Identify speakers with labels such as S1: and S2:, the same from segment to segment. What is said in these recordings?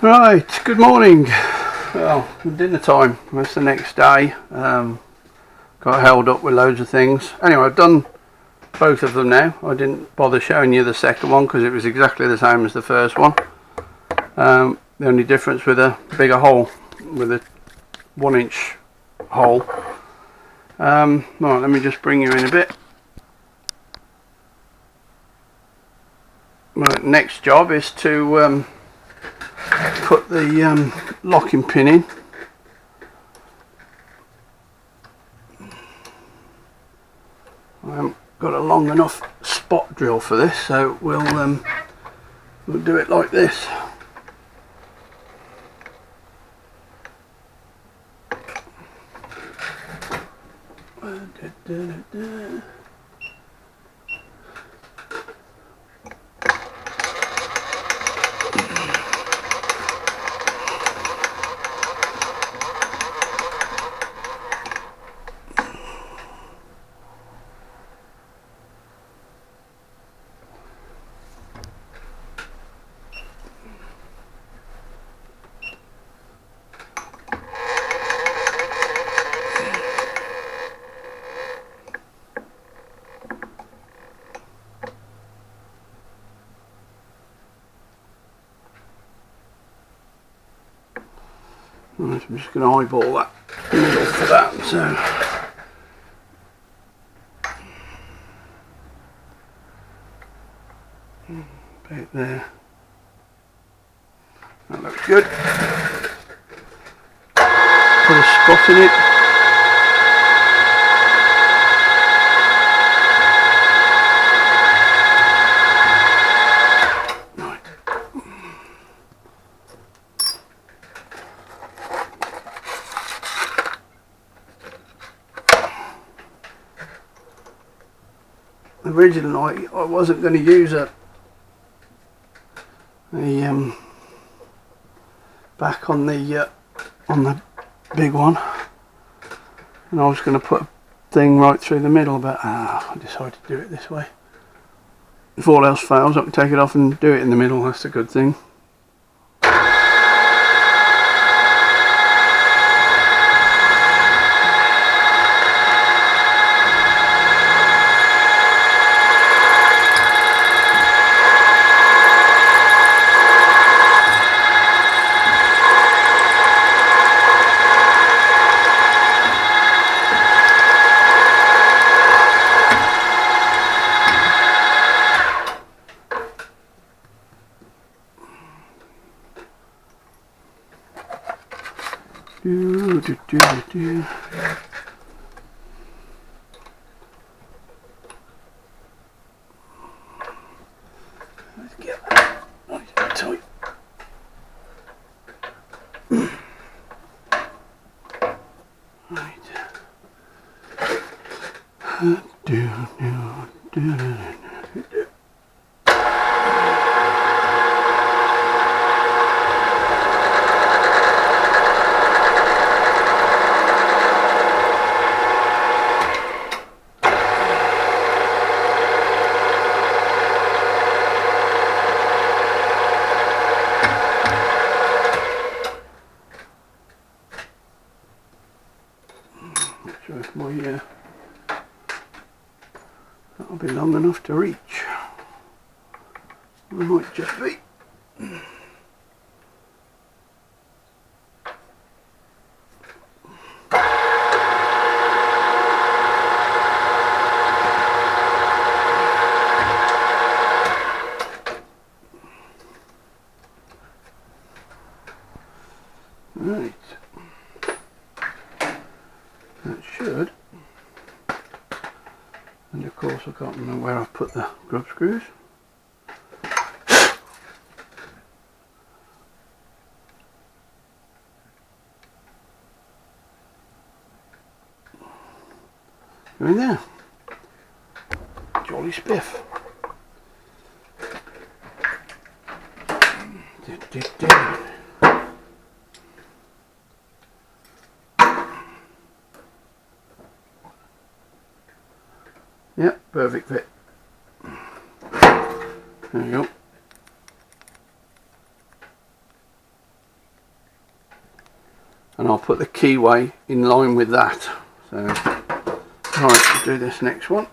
S1: Right, good morning. Well, dinner time. It's the next day. Got held up with loads of things. Anyway, I've done both of them now. I didn't bother showing you the second one because it was exactly the same as the first one. The only difference with a bigger hole, with a 1-inch hole. Right, let me just bring you in a bit. Right, next job is to put the locking pin in. I haven't got a long enough spot drill for this, so we'll do it like this. Right, I'm just going to eyeball that middle for that, so about there. That looks good. Put a spot in it. Originally, I wasn't going to use a back on the big one, and I was going to put a thing right through the middle, but I decided to do it this way. If all else fails, I can take it off and do it in the middle. That's a good thing. Do. Let's get that nice and tight. Right. Do. That'll be long enough to reach. It might just be. Right. That should. And of course I can't remember where I've put the grub screws. Go in there. Jolly spiff. Yep, perfect fit. There you go. and I'll put the keyway in line with that. So right, we'll do this next one.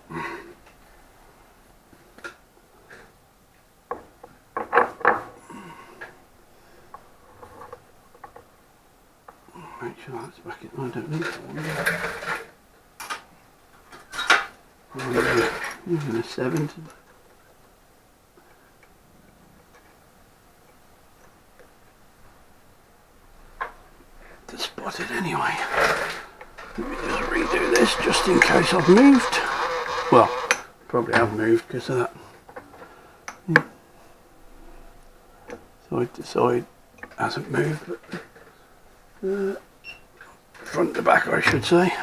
S1: Make sure that's back in. I don't need that one. Using a 7 to spot it anyway. Let me just redo this just in case I've moved. Well, probably have moved because of that. Yeah. Side to side hasn't moved, but front to back I should say.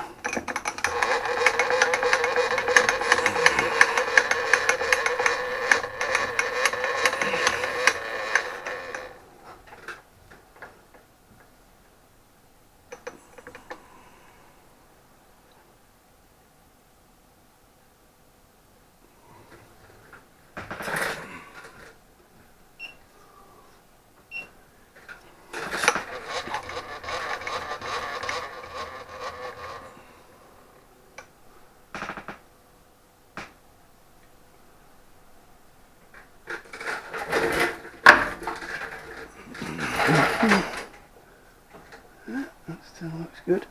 S1: Yeah, that still looks good.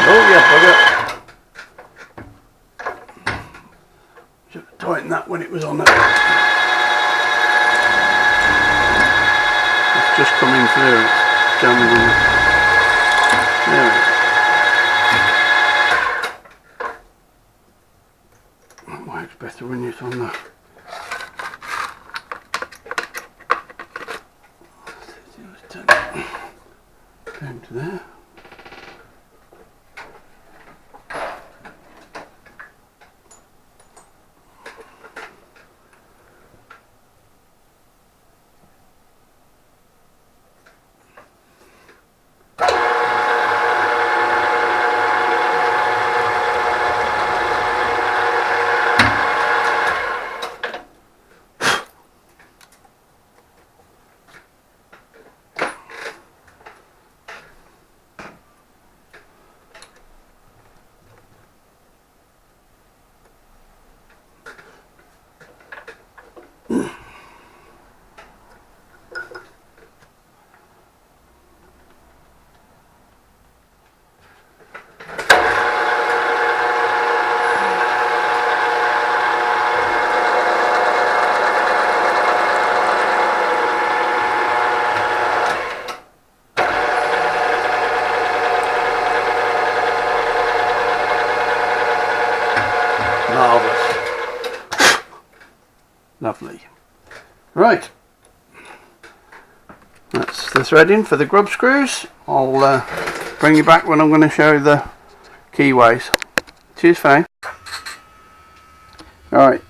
S1: Oh yeah, bugger. Should have tightened that when it was on that. It's just coming through, it's jamming on it. There we go. That works better when it's on the down to there. Marvellous. Lovely. Right. That's the threading for the grub screws. I'll bring you back when I'm going to show the keyways. Cheers, Faye. Right.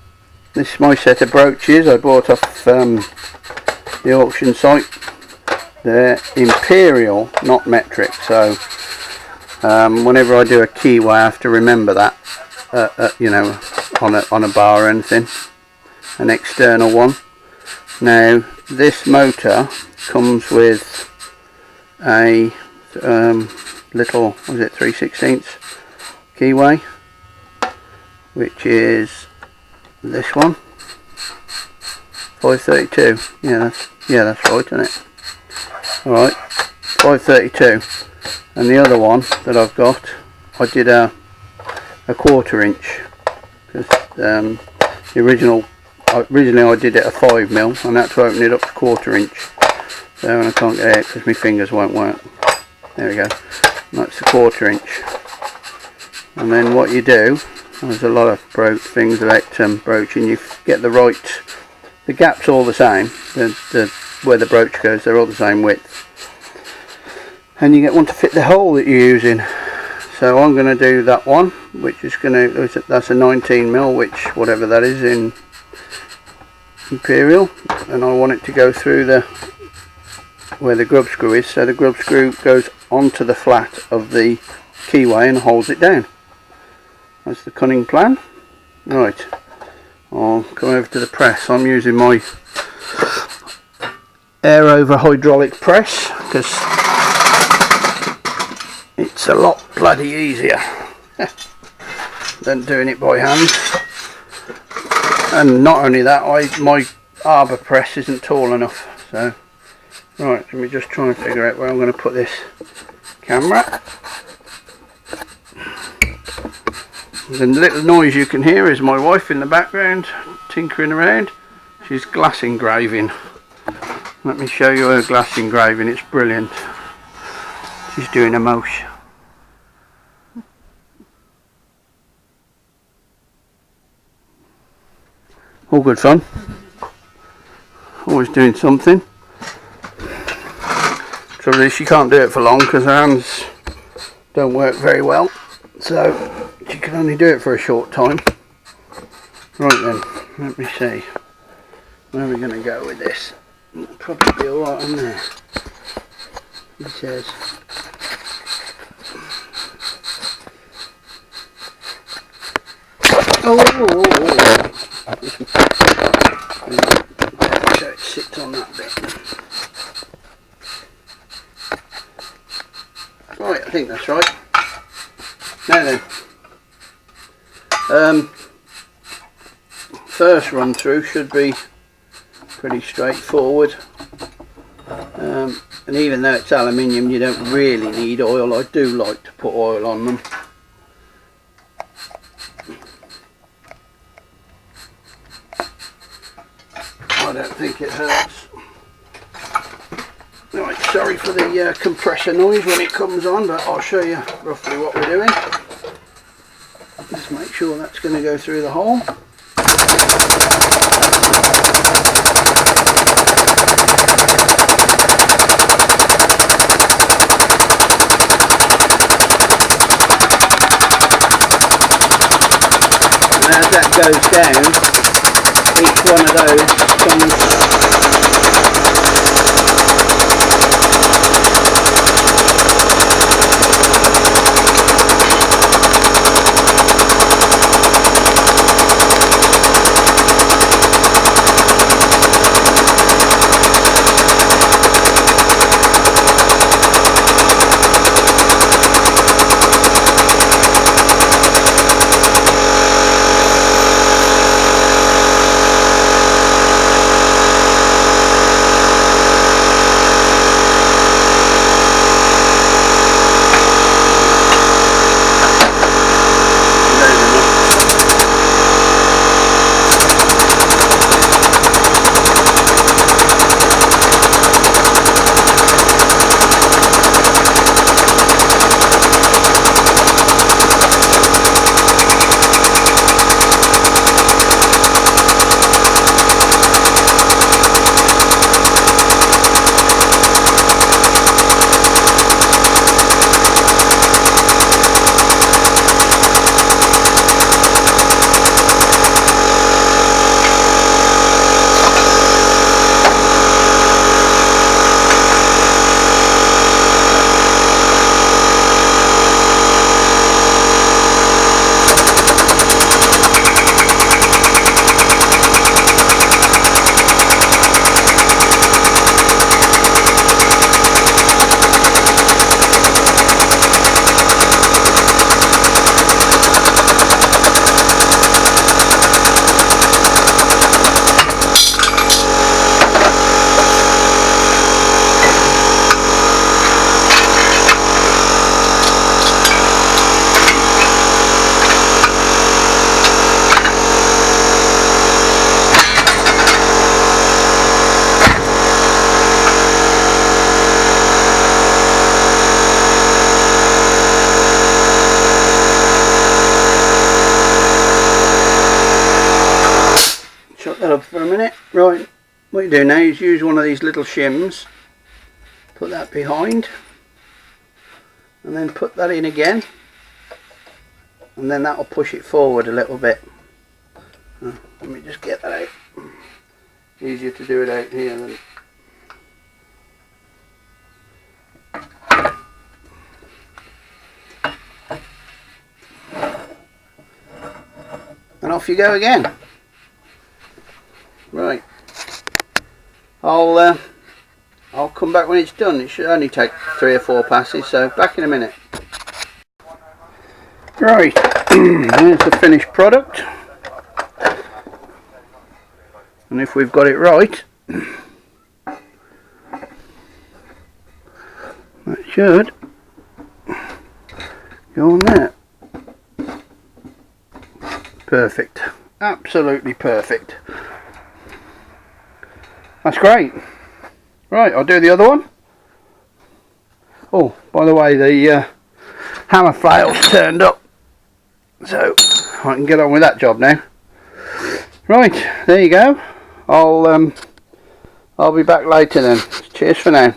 S1: This is my set of brooches I bought off the auction site. They're imperial, not metric, so whenever I do a keyway I have to remember that. You know, on a bar or anything, an external one. Now this motor comes with a little, what is it, 3/16 keyway, which is this one, 532. Yeah, that's right, isn't it? All right, 532, and the other one that I've got, I did a 1/4 inch, because originally I did it a 5mm and I had to open it up to 1/4 inch, so, and I can't get it out because my fingers won't work. There we go, that's the 1/4 inch. And then what you do, there's a lot of things about broaching, you get the gap's all the same, where the brooch goes, they're all the same width, and you get one to fit the hole that you're using. So I'm going to do that one, which is going to, that's a 19mm, which whatever that is in Imperial, and I want it to go through the where the grub screw is, so the grub screw goes onto the flat of the keyway and holds it down. That's the cunning plan. Right, I'll come over to the press. I'm using my air over hydraulic press because it's a lot bloody easier than doing it by hand. And not only that, my arbor press isn't tall enough. So right, let me just try and figure out where I'm going to put this camera. The little noise you can hear is my wife in the background tinkering around. She's glass engraving. Let me show you her glass engraving, it's brilliant. She's doing a mouse. All good fun. Always doing something. Trouble is she can't do it for long because her hands don't work very well. So she can only do it for a short time. Right then, let me see. Where are we going to go with this? It'll probably be alright on there. He says. Oh. So it sits on that bit. Right, I think that's right. Now then, first run through should be pretty straightforward, and even though it's aluminium you don't really need oil. I do like to put oil on them. I don't think it hurts. Right, sorry for the compressor noise when it comes on, but I'll show you roughly what we're doing. Just make sure that's going to go through the hole. And as that goes down, each one of those comes. Up for a minute. Right, what you do now is use one of these little shims, put that behind, and then put that in again, and then that'll push it forward a little bit. Let me just get that out. Easier to do it out here than. And off you go again. Right. I'll come back when it's done. It should only take 3 or 4 passes, so back in a minute. Right, there's the finished product. And if we've got it right, that should go on there. Perfect, absolutely perfect. That's great. Right, I'll do the other one. Oh, by the way, the hammer flail's turned up, so I can get on with that job now. Right, there you go. I'll be back later then. Cheers for now.